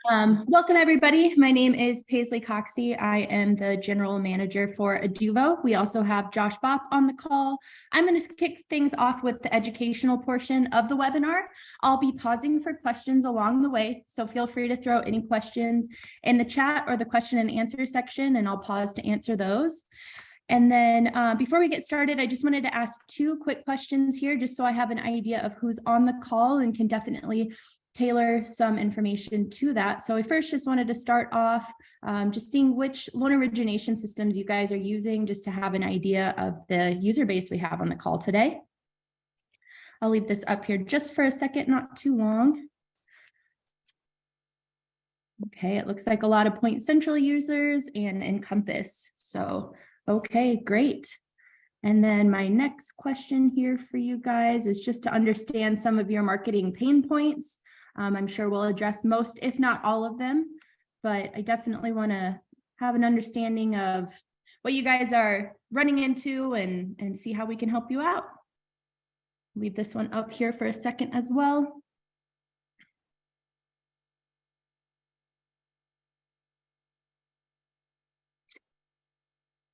Welcome, everybody. My name is Paisley Coxey. I am the general manager for Eduvo. We also have Josh Bopp on the call. I'm going to kick things off with the educational portion of the webinar. I'll be pausing for questions along the way, so feel free to throw any questions in the chat or the question and answer section, and I'll pause to answer those. And then before we get started, I just wanted to ask two quick questions here, just so I have an idea of who's on the call and can definitely tailor some information to that. So I first just wanted to start off just seeing which loan origination systems you guys are using, just to have an idea of the user base we have on the call today. I'll leave this up here just for a second, not too long. Okay, it looks like a lot of Point Central users and Encompass. So, okay, great. And then my next question here for you guys is just to understand some of your marketing pain points. I'm sure we'll address most, if not all of them, but I definitely want to have an understanding of what you guys are running into and see how we can help you out. Leave this one up here for a second as well.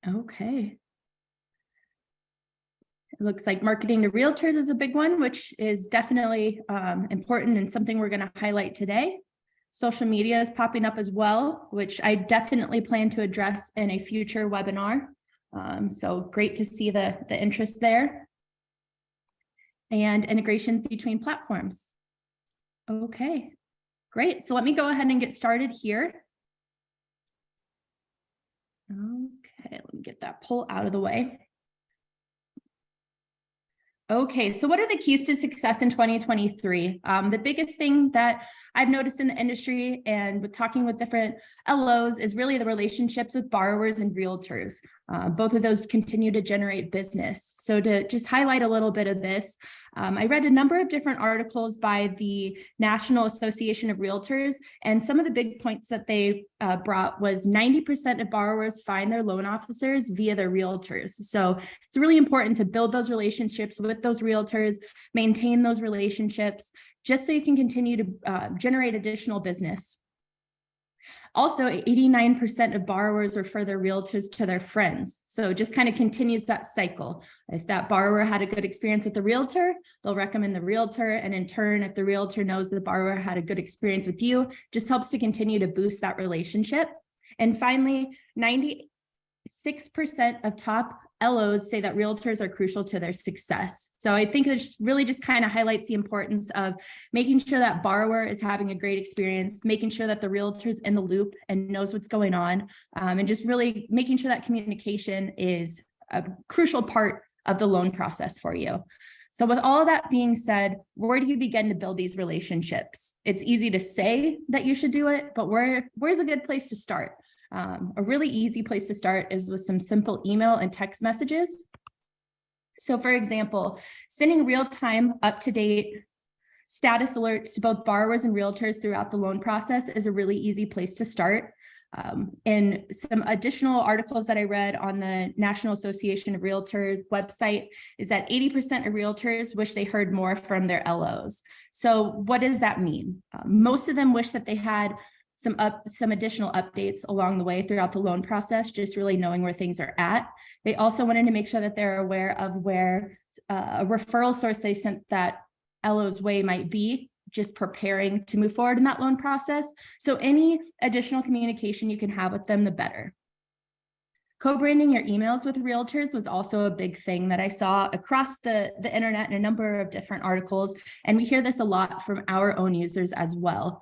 Okay. It looks like marketing to realtors is a big one, which is definitely important and something we're going to highlight today. Social media is popping up as well, which I definitely plan to address in a future webinar. So great to see the interest there. And integrations between platforms. Okay, great. So let me go ahead and get started here. Okay, let me get that poll out of the way. Okay, so what are the keys to success in 2023? The biggest thing that I've noticed in the industry and with talking with different LOs is really the relationships with borrowers and realtors. Both of those continue to generate business. So to just highlight a little bit of this, I read a number of different articles by the National Association of Realtors, and some of the big points that they brought was 90% of borrowers find their loan officers via their realtors. So it's really important to build those relationships with those realtors, maintain those relationships, just so you can continue to generate additional business. Also, 89% of borrowers refer their realtors to their friends. So it just kind of continues that cycle. If that borrower had a good experience with the realtor, they'll recommend the realtor. And in turn, if the realtor knows the borrower had a good experience with you, just helps to continue to boost that relationship. And finally, 96% of top LOs say that realtors are crucial to their success. So I think it really just kind of highlights the importance of making sure that borrower is having a great experience, making sure that the realtor's in the loop and knows what's going on, and just really making sure that communication is a crucial part of the loan process for you. So with all of that being said, where do you begin to build these relationships? It's easy to say that you should do it, but where's a good place to start? A really easy place to start is with some simple email and text messages. So for example, sending real-time, up-to-date status alerts to both borrowers and realtors throughout the loan process is a really easy place to start. And some additional articles that I read on the National Association of Realtors website is that 80% of realtors wish they heard more from their LOs. So what does that mean? Most of them wish that they had some additional updates along the way throughout the loan process, just really knowing where things are at. They also wanted to make sure that they're aware of where a referral source they sent that LO's way might be, just preparing to move forward in that loan process. So any additional communication you can have with them, the better. Co-branding your emails with realtors was also a big thing that I saw across the internet in a number of different articles. And we hear this a lot from our own users as well.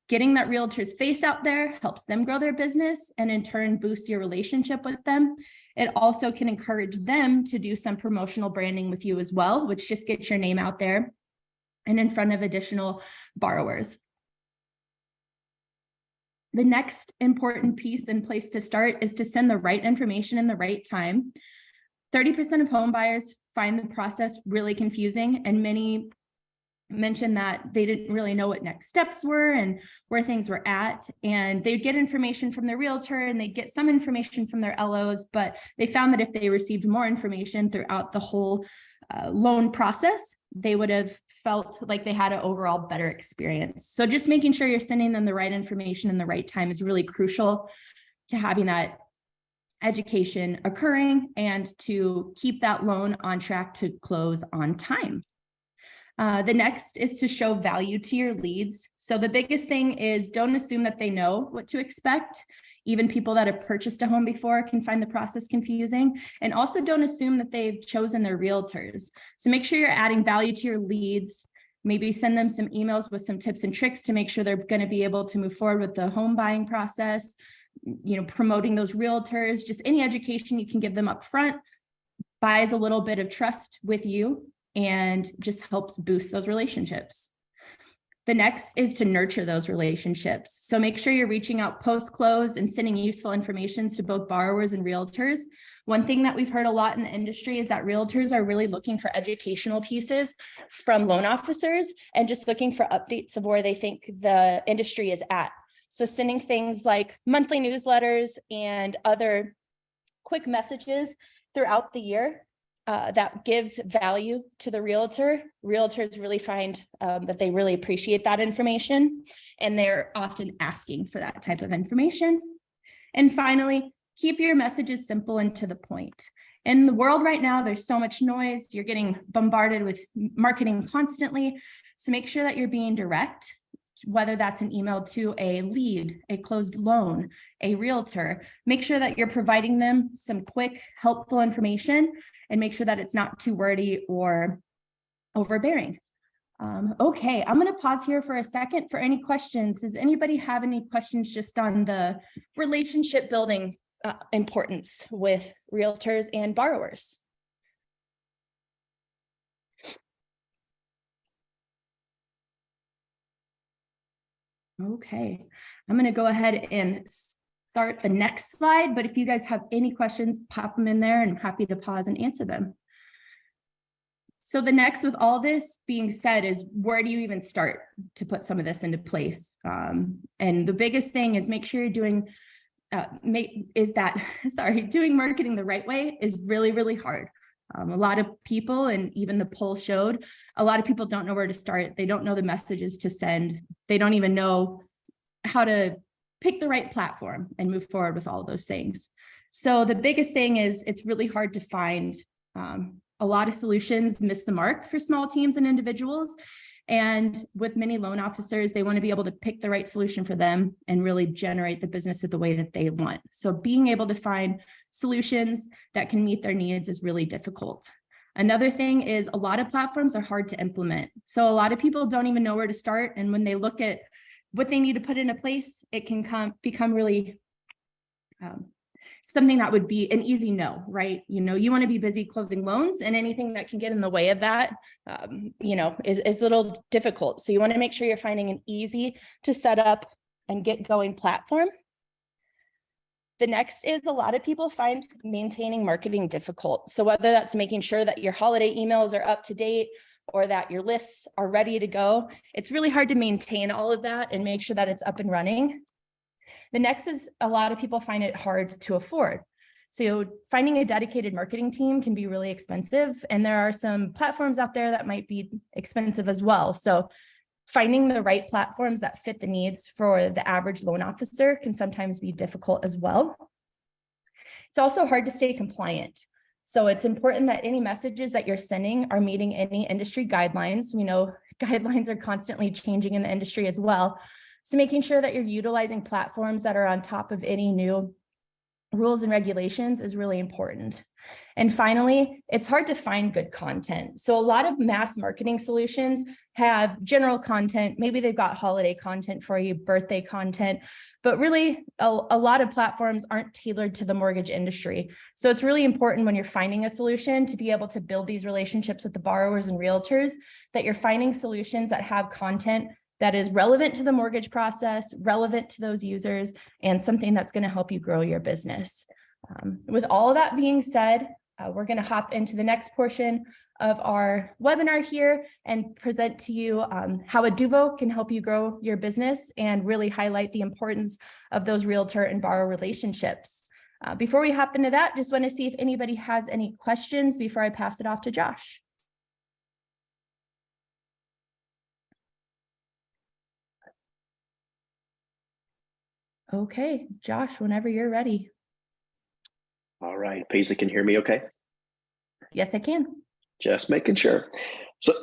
Getting that realtor's face out there helps them grow their business and in turn boosts your relationship with them. It also can encourage them to do some promotional branding with you as well, which just gets your name out there and in front of additional borrowers. The next important piece and place to start is to send the right information in the right time. 30% of home buyers find the process really confusing, and many mentioned that they didn't really know what next steps were and where things were at, and they'd get information from their realtor and they'd get some information from their LOs, but they found that if they received more information throughout the whole loan process, they would have felt like they had an overall better experience. So just making sure you're sending them the right information in the right time is really crucial to having that education occurring and to keep that loan on track to close on time. The next is to show value to your leads. So the biggest thing is don't assume that they know what to expect. Even people that have purchased a home before can find the process confusing. And also don't assume that they've chosen their realtors. So make sure you're adding value to your leads. Maybe send them some emails with some tips and tricks to make sure they're going to be able to move forward with the home buying process, promoting those realtors, just any education you can give them up front buys a little bit of trust with you and just helps boost those relationships. The next is to nurture those relationships. So make sure you're reaching out post-close and sending useful information to both borrowers and realtors. One thing that we've heard a lot in the industry is that realtors are really looking for educational pieces from loan officers and just looking for updates of where they think the industry is at. So sending things like monthly newsletters and other quick messages throughout the year that gives value to the realtor. Realtors really find that they really appreciate that information, and they're often asking for that type of information. And finally, keep your messages simple and to the point. In the world right now, there's so much noise. You're getting bombarded with marketing constantly. So make sure that you're being direct, whether that's an email to a lead, a closed loan, a realtor. Make sure that you're providing them some quick, helpful information and make sure that it's not too wordy or overbearing. Okay, I'm going to pause here for a second for any questions. Does anybody have any questions just on the relationship building importance with realtors and borrowers? Okay, I'm going to go ahead and start the next slide, but if you guys have any questions, pop them in there and I'm happy to pause and answer them. So the next, with all this being said, is where do you even start to put some of this into place? And the biggest thing is make sure you're doing, doing marketing the right way is really, really hard. A lot of people, and even the poll showed, a lot of people don't know where to start. They don't know the messages to send. They don't even know how to pick the right platform and move forward with all of those things. So the biggest thing is it's really hard to find. A lot of solutions miss the mark for small teams and individuals. And with many loan officers, they want to be able to pick the right solution for them and really generate the business the way that they want. So being able to find solutions that can meet their needs is really difficult. Another thing is a lot of platforms are hard to implement. So a lot of people don't even know where to start. And when they look at what they need to put into place, it can become really something that would be an easy no, right? You want to be busy closing loans, and anything that can get in the way of that, is a little difficult. So you want to make sure you're finding an easy to set up and get going platform. The next is a lot of people find maintaining marketing difficult. So whether that's making sure that your holiday emails are up to date or that your lists are ready to go, it's really hard to maintain all of that and make sure that it's up and running. The next is a lot of people find it hard to afford. So finding a dedicated marketing team can be really expensive, and there are some platforms out there that might be expensive as well. So finding the right platforms that fit the needs for the average loan officer can sometimes be difficult as well. It's also hard to stay compliant. So it's important that any messages that you're sending are meeting any industry guidelines. We know guidelines are constantly changing in the industry as well. So making sure that you're utilizing platforms that are on top of any new rules and regulations is really important. And finally, it's hard to find good content. So a lot of mass marketing solutions have general content. Maybe they've got holiday content for you, birthday content, but really a lot of platforms aren't tailored to the mortgage industry. So it's really important when you're finding a solution to be able to build these relationships with the borrowers and realtors, that you're finding solutions that have content that is relevant to the mortgage process, relevant to those users, and something that's going to help you grow your business. With all of that being said, we're going to hop into the next portion of our webinar here and present to you how Eduvo can help you grow your business and really highlight the importance of those realtor and borrower relationships. Before we hop into that, just want to see if anybody has any questions before I pass it off to Josh. Okay, Josh, whenever you're ready. All right, Paisley, can you hear me okay? Yes, I can. Just making sure. So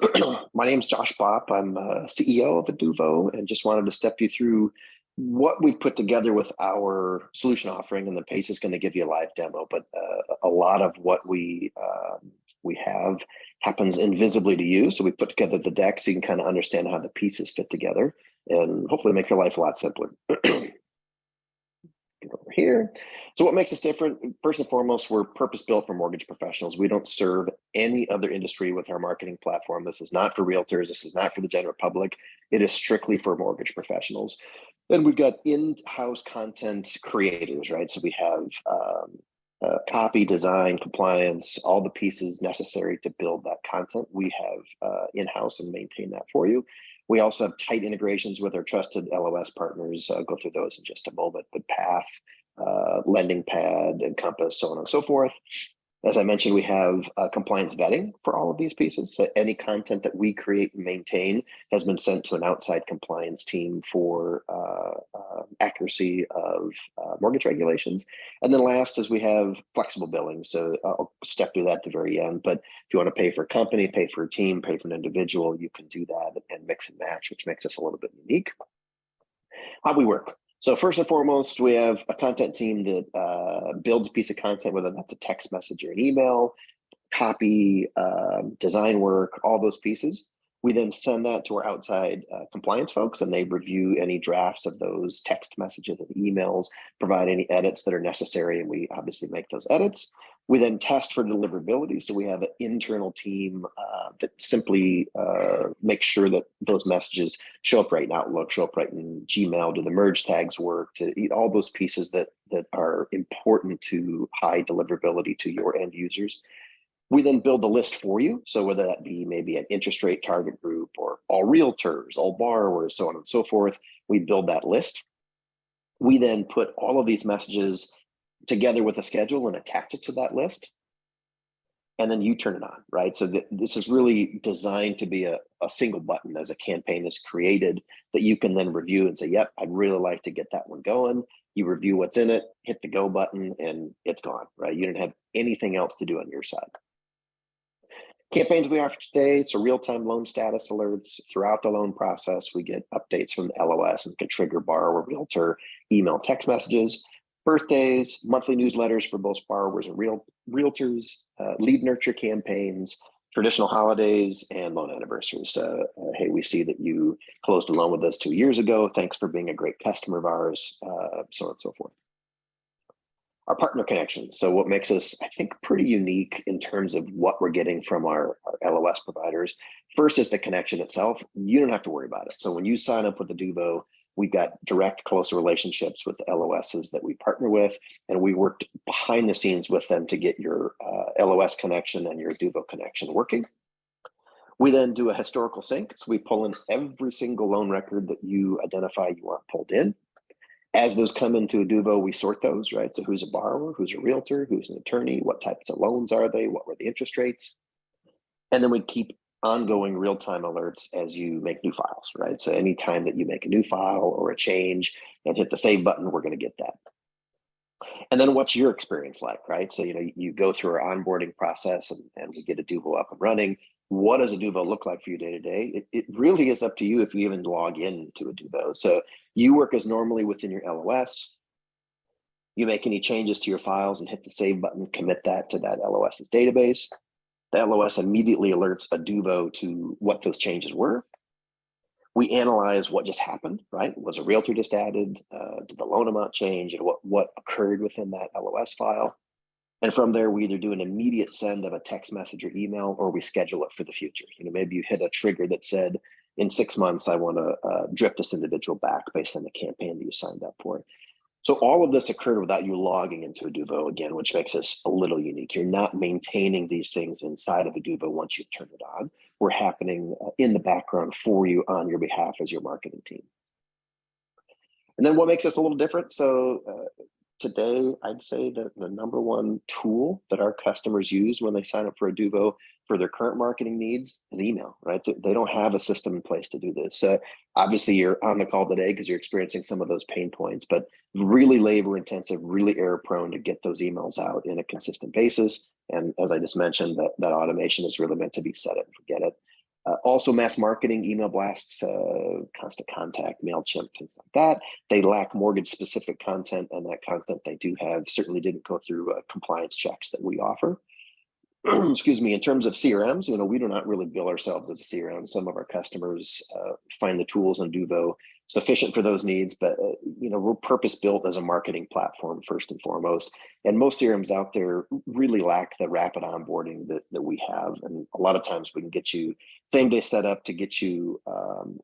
my name's Josh Bopp. I'm CEO of Eduvo, and just wanted to step you through what we put together with our solution offering. And then Pace is going to give you a live demo, but a lot of what we have happens invisibly to you. So we put together the deck so you can kind of understand how the pieces fit together and hopefully make your life a lot simpler. Get over here. So what makes us different? First and foremost, we're purpose built for mortgage professionals. We don't serve any other industry with our marketing platform. This is not for realtors. This is not for the general public. It is strictly for mortgage professionals. Then we've got in-house content creators, right? So we have copy, design, compliance, all the pieces necessary to build that content. We have in-house and maintain that for you. We also have tight integrations with our trusted LOS partners. I'll go through those in just a moment, but Path, LendingPad, Encompass, so on and so forth. As I mentioned, we have compliance vetting for all of these pieces. So any content that we create and maintain has been sent to an outside compliance team for accuracy of mortgage regulations. And then last is we have flexible billing. So I'll step through that at the very end. But if you want to pay for a company, pay for a team, pay for an individual, you can do that and mix and match, which makes us a little bit unique. How we work. So first and foremost, we have a content team that builds a piece of content, whether that's a text message or an email, copy, design work, all those pieces. We then send that to our outside compliance folks, and they review any drafts of those text messages and emails, provide any edits that are necessary, and we obviously make those edits. We then test for deliverability. So we have an internal team that simply makes sure that those messages show up right in Outlook, show up right in Gmail, do the merge tags work, to eat all those pieces that are important to high deliverability to your end users. We then build a list for you. So whether that be maybe an interest rate target group or all realtors, all borrowers, so on and so forth, we build that list. We then put all of these messages together with a schedule and attach it to that list. And then you turn it on, right? So this is really designed to be a single button as a campaign is created that you can then review and say, yep, I'd really like to get that one going. You review what's in it, hit the go button, and it's gone, right? You don't have anything else to do on your side. Campaigns we offer today, so real-time loan status alerts throughout the loan process. We get updates from the LOS and can trigger borrower, realtor, email, text messages. Birthdays, monthly newsletters for both borrowers and realtors, lead nurture campaigns, traditional holidays, and loan anniversaries. Hey, we see that you closed a loan with us 2 years ago. Thanks for being a great customer of ours, so on and so forth. Our partner connections. So what makes us, I think, pretty unique in terms of what we're getting from our LOS providers. First is the connection itself. You don't have to worry about it. So when you sign up with Eduvo, we've got direct, close relationships with the LOSs that we partner with, and we worked behind the scenes with them to get your LOS connection and your Eduvo connection working. We then do a historical sync. So we pull in every single loan record that you identify you want pulled in. As those come into Eduvo, we sort those, right? So who's a borrower, who's a realtor, who's an attorney, what types of loans are they, what were the interest rates? And then we keep ongoing real-time alerts as you make new files, right? So anytime that you make a new file or a change and hit the save button, we're going to get that. And then what's your experience like, right? So, you go through our onboarding process and we get Eduvo up and running. What does Eduvo look like for you day to day? It really is up to you if you even log in to Eduvo. So you work as normally within your LOS. You make any changes to your files and hit the save button, commit that to that LOS's database. The LOS immediately alerts Eduvo to what those changes were. We analyze what just happened, right? Was a realtor just added? Did the loan amount change? And what occurred within that LOS file? And from there, we either do an immediate send of a text message or email, or we schedule it for the future. Maybe you hit a trigger that said, in 6 months, I want to drip this individual back based on the campaign that you signed up for. So all of this occurred without you logging into Eduvo again, which makes us a little unique. You're not maintaining these things inside of Eduvo once you turn it on. We're happening in the background for you on your behalf as your marketing team. And then what makes us a little different? So today, I'd say that the number one tool that our customers use when they sign up for Eduvo, for their current marketing needs is email, right? They don't have a system in place to do this. Obviously, you're on the call today because you're experiencing some of those pain points, but really labor intensive, really error prone to get those emails out in a consistent basis. And as I just mentioned, that automation is really meant to be set it and forget it. Also, mass marketing, email blasts, Constant Contact, MailChimp, things like that. They lack mortgage specific content, and that content they do have certainly didn't go through compliance checks that we offer. Excuse me. In terms of CRMs, we do not really bill ourselves as a CRM. Some of our customers find the tools on Duvo sufficient for those needs, but we're purpose built as a marketing platform first and foremost. And most CRMs out there really lack the rapid onboarding that we have. And a lot of times we can get you same day setup to get you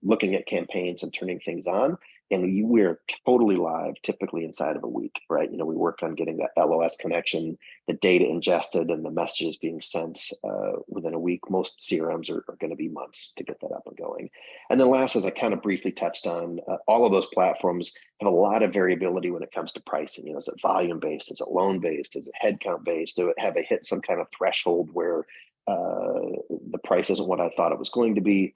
looking at campaigns and turning things on. And we're totally live typically inside of a week, right? We work on getting that LOS connection, the data ingested, and the messages being sent within a week. Most CRMs are going to be months to get that up and going. And then last, as I kind of briefly touched on, all of those platforms have a lot of variability when it comes to pricing. Is it volume based? Is it loan based? Is it headcount based? Do it have a hit some kind of threshold where the price isn't what I thought it was going to be?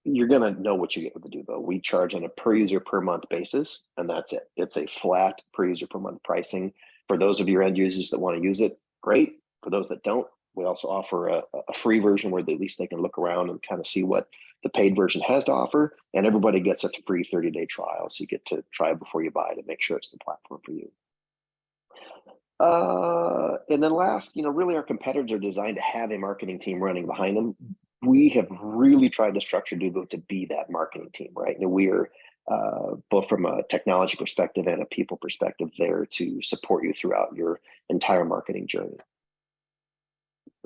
You're going to know what you get with the Duvo. We charge on a per user per month basis, and that's it. It's a flat per user per month pricing. For those of your end users that want to use it, great. For those that don't, we also offer a free version where at least they can look around and kind of see what the paid version has to offer. And everybody gets a free 30-day trial. So you get to try before you buy to make sure it's the platform for you. And then last, really our competitors are designed to have a marketing team running behind them. We have really tried to structure Duvo to be that marketing team, right? We are both from a technology perspective and a people perspective there to support you throughout your entire marketing journey.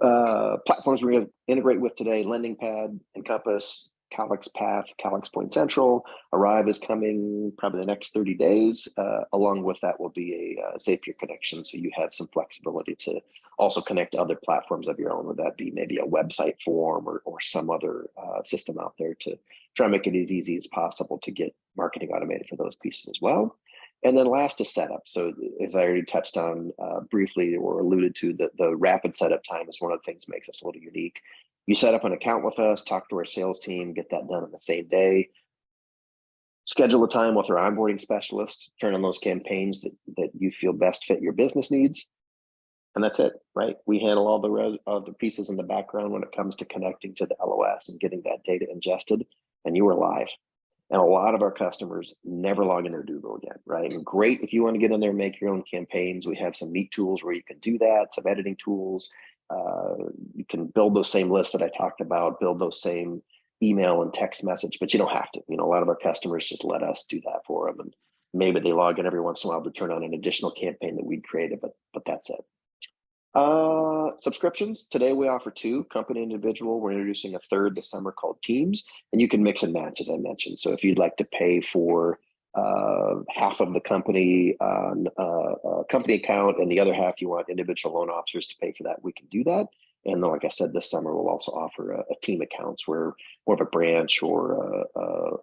Platforms we're going to integrate with today: LendingPad, Encompass, Calix Path, Calix Point Central. Arrive is coming probably the next 30 days. Along with that will be a Zapier connection, so you have some flexibility to also connect to other platforms of your own, would that be maybe a website form or some other system out there to try and make it as easy as possible to get marketing automated for those pieces as well. And then last is setup. So as I already touched on briefly or alluded to, the rapid setup time is one of the things that makes us a little unique. You set up an account with us, talk to our sales team, get that done on the same day. Schedule a time with our onboarding specialist, turn on those campaigns that you feel best fit your business needs. And that's it, right? We handle all the pieces in the background when it comes to connecting to the LOS and getting that data ingested, and you are live. And a lot of our customers never log into Duvo again, right? And great if you want to get in there and make your own campaigns. We have some neat tools where you can do that, some editing tools. You can build those same lists that I talked about, build those same email and text message, but you don't have to. A lot of our customers just let us do that for them. And maybe they log in every once in a while to turn on an additional campaign that we'd created, but that's it. Subscriptions. Today we offer 2, company individual. We're introducing a third this summer called Teams, and you can mix and match, as I mentioned. So if you'd like to pay for half of the company company account and the other half you want individual loan officers to pay for that, we can do that. And then, like I said, this summer we'll also offer a team accounts where more of a branch or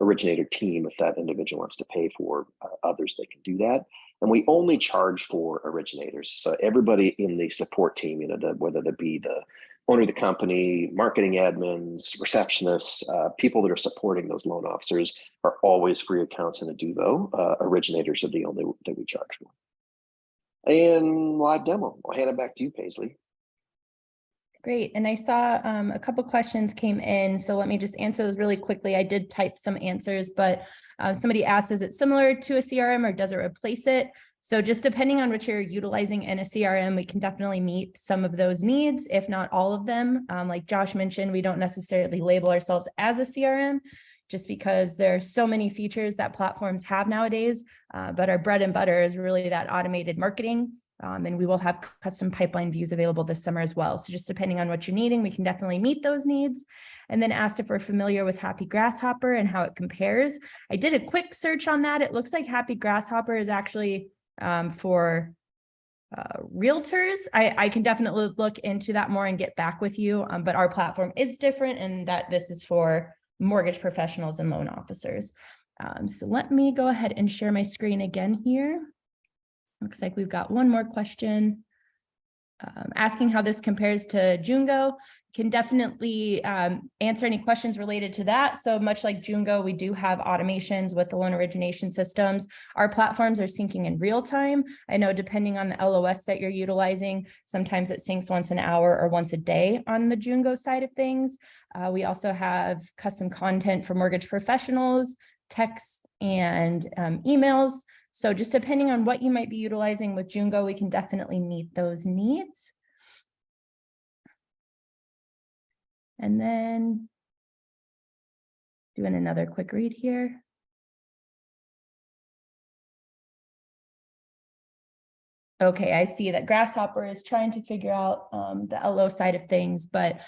originator team, if that individual wants to pay for others, they can do that. And we only charge for originators. So everybody in the support team, whether that be the owner of the company, marketing admins, receptionists, people that are supporting those loan officers are always free accounts in the Duvo. Originators are the only that we charge for. And live demo. I'll hand it back to you, Paisley. Great. And I saw a couple questions came in, so let me just answer those really quickly. I did type some answers, but somebody asked, is it similar to a CRM or does it replace it? So just depending on what you're utilizing in a CRM, we can definitely meet some of those needs, if not all of them. Like Josh mentioned, we don't necessarily label ourselves as a CRM just because there are so many features that platforms have nowadays, but our bread and butter is really that automated marketing. And we will have custom pipeline views available this summer as well. So just depending on what you're needing, we can definitely meet those needs. And then asked if we're familiar with Happy Grasshopper and how it compares. I did a quick search on that. It looks like Happy Grasshopper is actually for realtors. I can definitely look into that more and get back with you. But our platform is different in that this is for mortgage professionals and loan officers. So let me go ahead and share my screen again here. Looks like we've got one more question. asking how this compares to Jungo. Can definitely answer any questions related to that. So much like Jungo, we do have automations with the loan origination systems. Our platforms are syncing in real time. I know depending on the LOS that you're utilizing, sometimes it syncs once an hour or once a day on the Jungo side of things. We also have custom content for mortgage professionals, texts, and emails. So just depending on what you might be utilizing with Jungo, we can definitely meet those needs. And then doing another quick read here. Okay, I see that Grasshopper is trying to figure out the LO side of things, but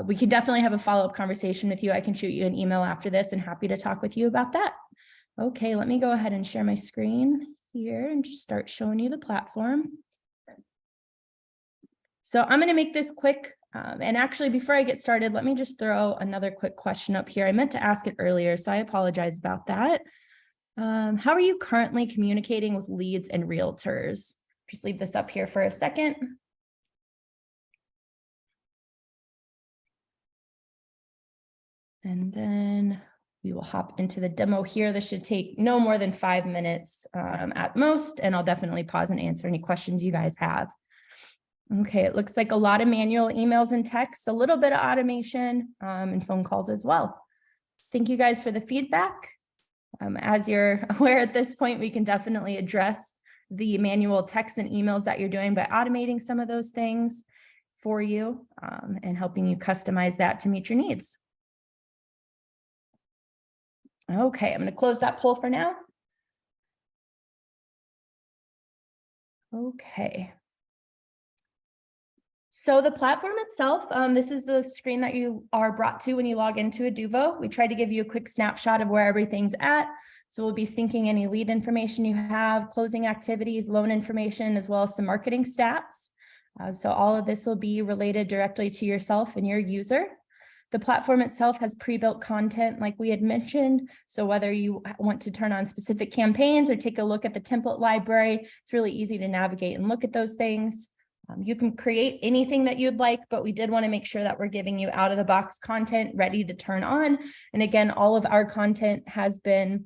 we can definitely have a follow-up conversation with you. I can shoot you an email after this and happy to talk with you about that. Okay, let me go ahead and share my screen here and just start showing you the platform. So I'm going to make this quick. And actually, before I get started, let me just throw another quick question up here. I meant to ask it earlier, so I apologize about that. How are you currently communicating with leads and realtors? Just leave this up here for a second. And then we will hop into the demo here. This should take no more than 5 minutes at most, and I'll definitely pause and answer any questions you guys have. Okay, it looks like a lot of manual emails and texts, a little bit of automation and phone calls as well. Thank you guys for the feedback. As you're aware at this point, we can definitely address the manual texts and emails that you're doing by automating some of those things for you and helping you customize that to meet your needs. Okay, I'm going to close that poll for now. Okay. So the platform itself, this is the screen that you are brought to when you log into Eduvo. We try to give you a quick snapshot of where everything's at. So we'll be syncing any lead information you have, closing activities, loan information, as well as some marketing stats. So all of this will be related directly to yourself and your user. The platform itself has pre-built content like we had mentioned. So whether you want to turn on specific campaigns or take a look at the template library, it's really easy to navigate and look at those things. You can create anything that you'd like, but we did want to make sure that we're giving you out of the box content ready to turn on. And again, all of our content has been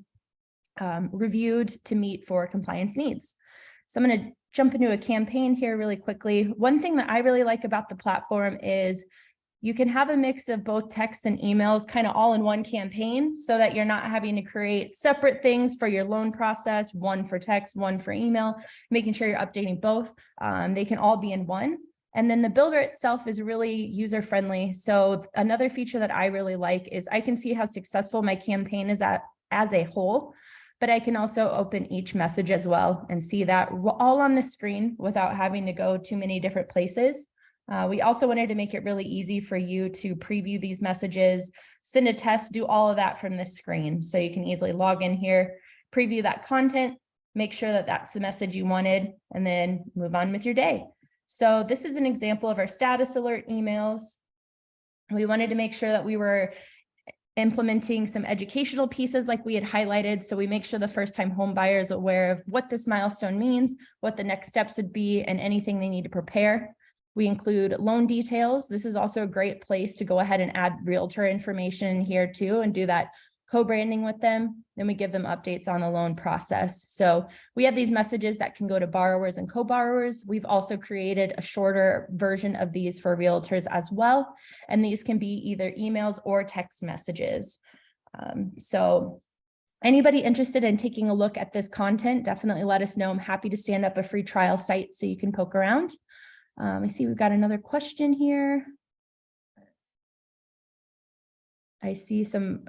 reviewed to meet for compliance needs. So I'm going to jump into a campaign here really quickly. One thing that I really like about the platform is you can have a mix of both text and emails kind of all in one campaign so that you're not having to create separate things for your loan process, one for text, one for email, making sure you're updating both. They can all be in one. And then the builder itself is really user-friendly. So another feature that I really like is I can see how successful my campaign is as a whole, but I can also open each message as well and see that all on the screen without having to go too many different places. We also wanted to make it really easy for you to preview these messages, send a test, do all of that from this screen. So you can easily log in here, preview that content, make sure that that's the message you wanted, and then move on with your day. So this is an example of our status alert emails. We wanted to make sure that we were implementing some educational pieces like we had highlighted. So we make sure the first-time home buyer is aware of what this milestone means, what the next steps would be, and anything they need to prepare. We include loan details. This is also a great place to go ahead and add realtor information here too and do that co-branding with them. Then we give them updates on the loan process. So we have these messages that can go to borrowers and co-borrowers. We've also created a shorter version of these for realtors as well. And these can be either emails or text messages. So anybody interested in taking a look at this content, definitely let us know. I'm happy to stand up a free trial site so you can poke around. I see we've got another question here. I see some,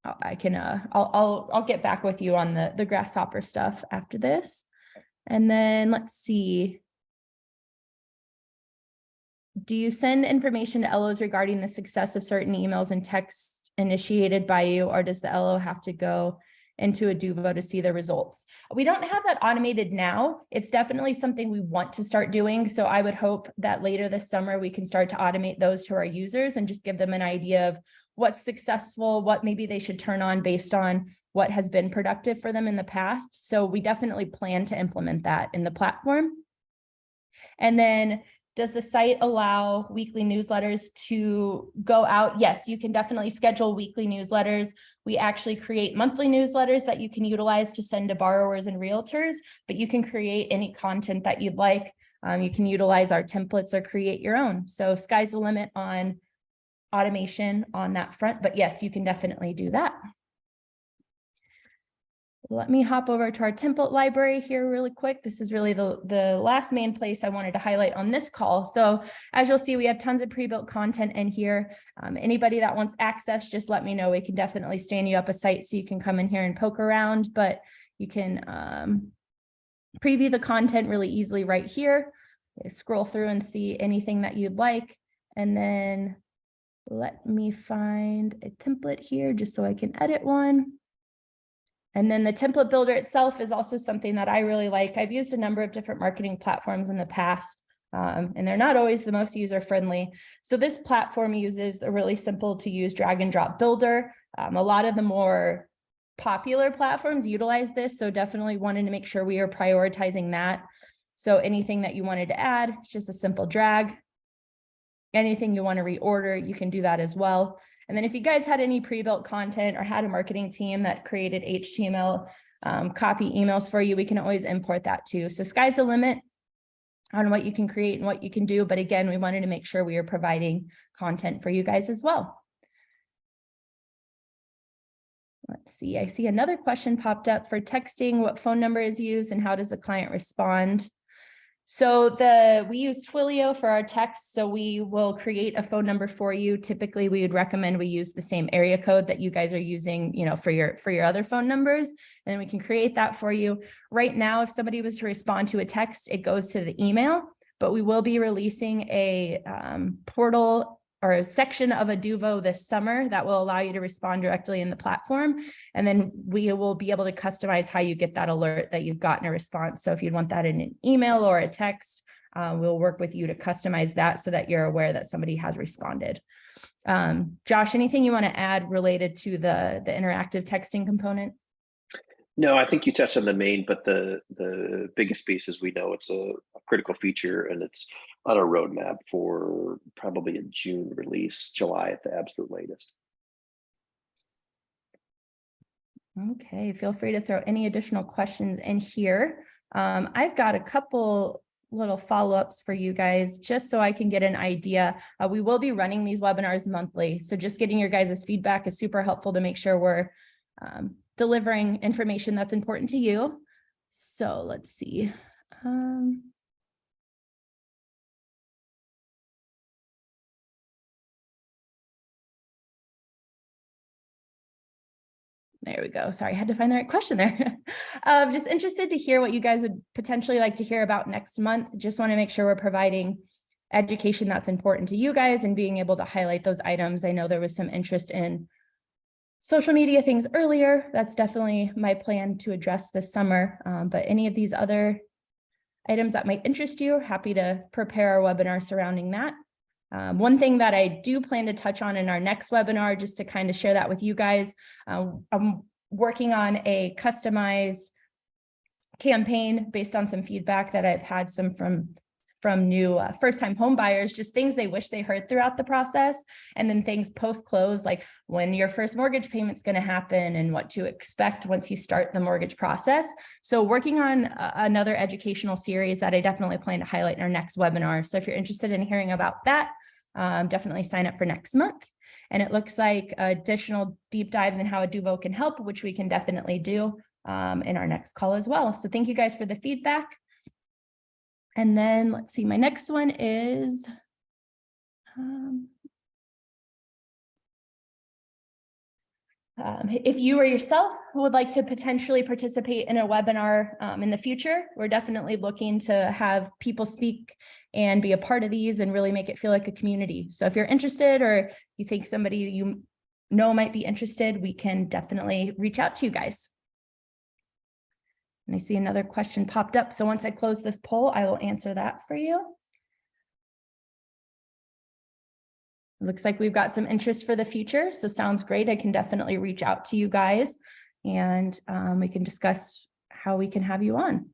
I'll get back with you on the Grasshopper stuff after this. And then let's see. Do you send information to LOs regarding the success of certain emails and texts initiated by you, or does the LO have to go into Eduvo to see the results? We don't have that automated now. It's definitely something we want to start doing. So I would hope that later this summer, we can start to automate those to our users and just give them an idea of what's successful, what maybe they should turn on based on what has been productive for them in the past. So we definitely plan to implement that in the platform. And then does the site allow weekly newsletters to go out? Yes, you can definitely schedule weekly newsletters. We actually create monthly newsletters that you can utilize to send to borrowers and realtors, but you can create any content that you'd like. You can utilize our templates or create your own. So sky's the limit on automation on that front, but yes, you can definitely do that. Let me hop over to our template library here really quick. This is really the last main place I wanted to highlight on this call. So as you'll see, we have tons of pre-built content in here. Anybody that wants access, just let me know. We can definitely stand you up a site so you can come in here and poke around, but you can preview the content really easily right here. Scroll through and see anything that you'd like. And then let me find a template here just so I can edit one. And then the template builder itself is also something that I really like. I've used a number of different marketing platforms in the past, and they're not always the most user-friendly. So this platform uses a really simple to use drag and drop builder. A lot of the more popular platforms utilize this, so definitely wanted to make sure we are prioritizing that. So anything that you wanted to add, it's just a simple drag. Anything you want to reorder, you can do that as well. And then if you guys had any pre-built content or had a marketing team that created HTML copy emails for you, we can always import that too. So sky's the limit on what you can create and what you can do. But again, we wanted to make sure we are providing content for you guys as well. Let's see, I see another question popped up for texting. What phone number is used and how does the client respond? So we use Twilio for our text, so we will create a phone number for you. Typically, we would recommend we use the same area code that you guys are using, for your other phone numbers, and we can create that for you. Right now, if somebody was to respond to a text, it goes to the email, but we will be releasing a portal or a section of Eduvo this summer that will allow you to respond directly in the platform. And then we will be able to customize how you get that alert that you've gotten a response. So if you'd want that in an email or a text, we'll work with you to customize that so that you're aware that somebody has responded. Josh, anything you want to add related to the interactive texting component? No, I think you touched on the main, but the biggest piece is we know it's a critical feature and it's on a roadmap for probably a June release, July at the absolute latest. Okay, feel free to throw any additional questions in here. I've got a couple little follow-ups for you guys, just so I can get an idea. We will be running these webinars monthly, so just getting your guys' feedback is super helpful to make sure we're delivering information that's important to you. So let's see. There we go. Sorry, I had to find the right question there. Just interested to hear what you guys would potentially like to hear about next month. Just want to make sure we're providing education that's important to you guys and being able to highlight those items. I know there was some interest in social media things earlier. That's definitely my plan to address this summer. But any of these other items that might interest you, happy to prepare our webinar surrounding that. One thing that I do plan to touch on in our next webinar, just to kind of share that with you guys, I'm working on a customized campaign based on some feedback that I've had from new first-time home buyers, just things they wish they heard throughout the process, and then things post-close, like when your first mortgage payment's going to happen and what to expect once you start the mortgage process. So working on another educational series that I definitely plan to highlight in our next webinar. So if you're interested in hearing about that, definitely sign up for next month. And it looks like additional deep dives in how Eduvo can help, which we can definitely do in our next call as well. So thank you guys for the feedback. And then let's see, my next one is, if you or yourself would like to potentially participate in a webinar in the future, we're definitely looking to have people speak and be a part of these and really make it feel like a community. So if you're interested or you think somebody you know might be interested, we can definitely reach out to you guys. And I see another question popped up. So once I close this poll, I will answer that for you. It looks like we've got some interest for the future. So sounds great. I can definitely reach out to you guys and we can discuss how we can have you on.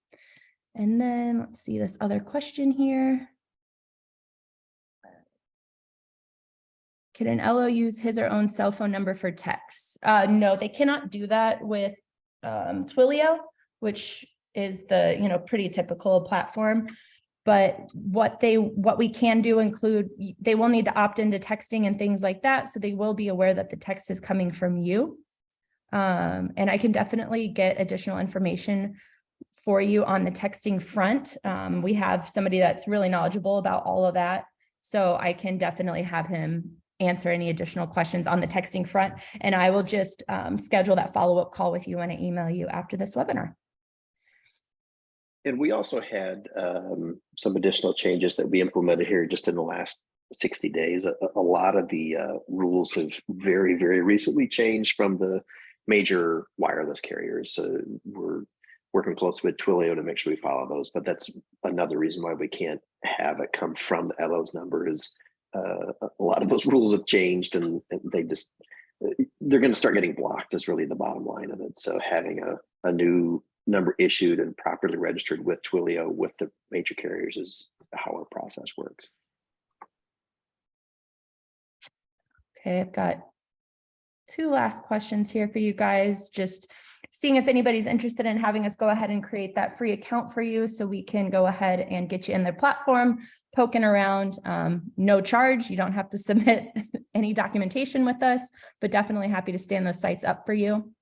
And then let's see this other question here. Can an LO use his or own cell phone number for text? No, they cannot do that with Twilio, which is the pretty typical platform. But what we can do include, they will need to opt into texting and things like that. So they will be aware that the text is coming from you. And I can definitely get additional information for you on the texting front. We have somebody that's really knowledgeable about all of that. So I can definitely have him answer any additional questions on the texting front. And I will just schedule that follow-up call with you when I email you after this webinar. And we also had some additional changes that we implemented here just in the last 60 days. A lot of the rules have very, very recently changed from the major wireless carriers. We're working closely with Twilio to make sure we follow those, but that's another reason why we can't have it come from the LO's number is a lot of those rules have changed and they're going to start getting blocked is really the bottom line of it. So having a new number issued and properly registered with Twilio with the major carriers is how our process works. Okay, I've got two last questions here for you guys. Just seeing if anybody's interested in having us go ahead and create that free account for you so we can go ahead and get you in the platform, poking around, no charge. You don't have to submit any documentation with us, but definitely happy to stand those sites up for you.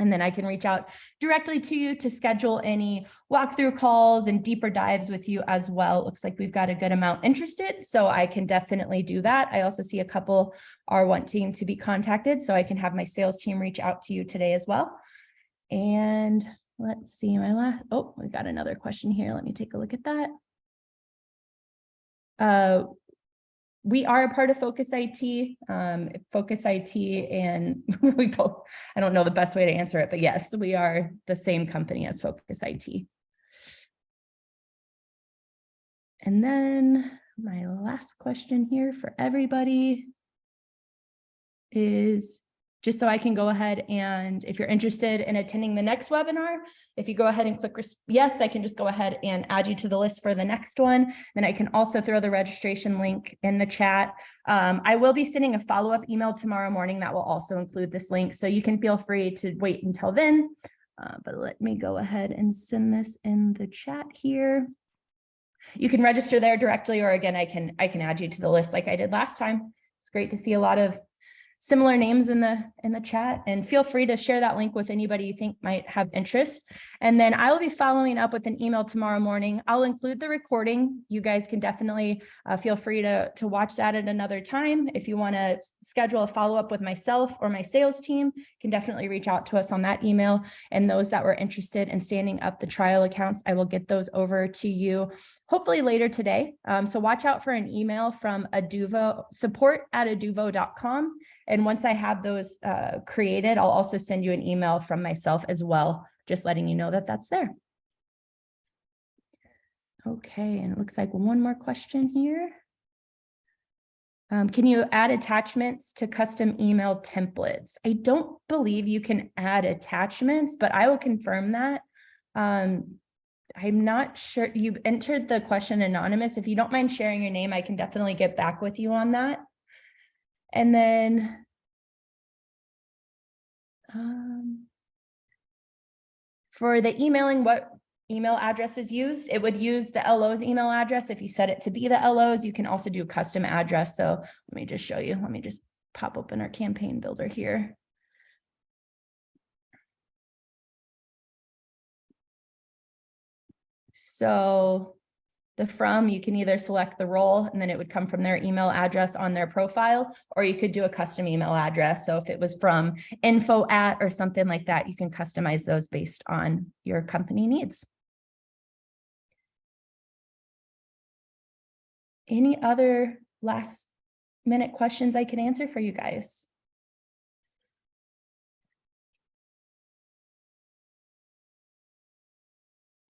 And then I can reach out directly to you to schedule any walkthrough calls and deeper dives with you as well. It looks like we've got a good amount interested, so I can definitely do that. I also see a couple are wanting to be contacted, so I can have my sales team reach out to you today as well. And let's see we got another question here. Let me take a look at that. We are a part of Focus IT, and we both, I don't know the best way to answer it, but yes, we are the same company as Focus IT. And then my last question here for everybody is just so I can go ahead and if you're interested in attending the next webinar, if you go ahead and click yes, I can just go ahead and add you to the list for the next one. Then I can also throw the registration link in the chat. I will be sending a follow-up email tomorrow morning that will also include this link. So you can feel free to wait until then. But let me go ahead and send this in the chat here. You can register there directly, or again, I can add you to the list like I did last time. It's great to see a lot of similar names in the chat, and feel free to share that link with anybody you think might have interest. And then I will be following up with an email tomorrow morning. I'll include the recording. You guys can definitely feel free to watch that at another time. If you want to schedule a follow-up with myself or my sales team, you can definitely reach out to us on that email. And those that were interested in standing up the trial accounts, I will get those over to you hopefully later today. So watch out for an email from Eduvo, support@eduvo.com. And once I have those created, I'll also send you an email from myself as well, just letting you know that that's there. Okay, and it looks like one more question here. Can you add attachments to custom email templates? I don't believe you can add attachments, but I will confirm that. I'm not sure. You entered the question anonymous. If you don't mind sharing your name, I can definitely get back with you on that. And then for the emailing, what email address is used? It would use the LO's email address. If you set it to be the LO's, you can also do custom address. So let me just show you. Let me just pop open our campaign builder here. So the from, you can either select the role and then it would come from their email address on their profile, or you could do a custom email address. So if it was from info@ or something like that, you can customize those based on your company needs. Any other last minute questions I can answer for you guys?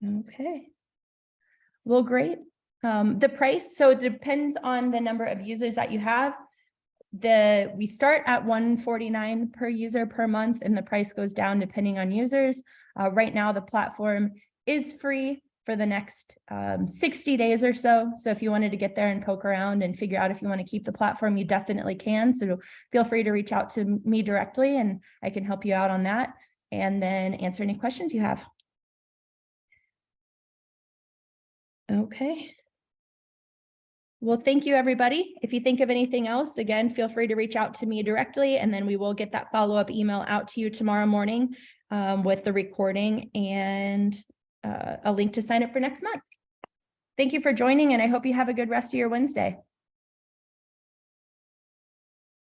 Okay. Well, great. The price, so it depends on the number of users that you have. We start at $149 per user per month, and the price goes down depending on users. Right now, the platform is free. for the next 60 days or so. So if you wanted to get there and poke around and figure out if you want to keep the platform, you definitely can. So feel free to reach out to me directly and I can help you out on that and then answer any questions you have. Okay. Well, thank you, everybody. If you think of anything else, again, feel free to reach out to me directly, and then we will get that follow-up email out to you tomorrow morning with the recording and a link to sign up for next month. Thank you for joining, and I hope you have a good rest of your Wednesday.